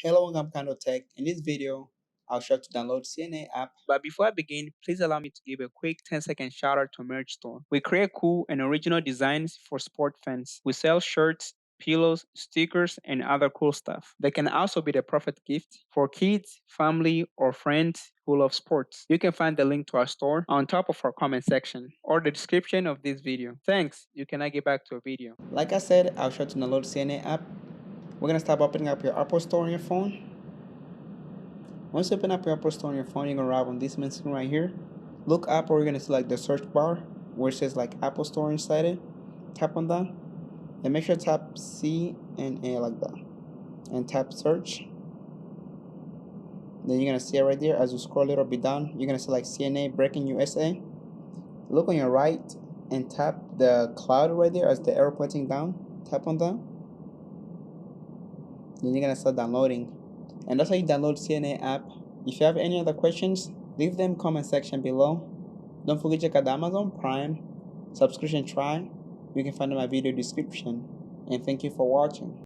Hello, I'm Kando Tech. In this video, I'll show you to download CNA app. But before I begin, please allow me to give a quick 10-second shout out to Merch Store. We create cool and original designs for sport fans. We sell shirts, pillows, stickers, and other cool stuff. They can also be the perfect gift for kids, family, or friends who love sports. You can find the link to our store on top of our comment section or the description of this video. Thanks. You can now get back to a video. Like I said, I'll show you to download CNA app. We're gonna start opening up your Apple Store on your phone. Once you open up your Apple Store on your phone, you're gonna arrive on this main screen right here. Look up, or you're gonna select the search bar where it says like Apple Store inside it. Tap on that, and make sure to tap C and A like that, and tap search. Then you're gonna see it right there. As you scroll a little bit down, you're gonna select CNA Breaking USA. Look on your right and tap the cloud right there as the arrow pointing down. Tap on that. Then you're gonna start downloading. And that's how you download CNA app. If you have any other questions, leave them in the comment section below. Don't forget to check out the Amazon Prime subscription trial. You can find in my video description. And thank you for watching.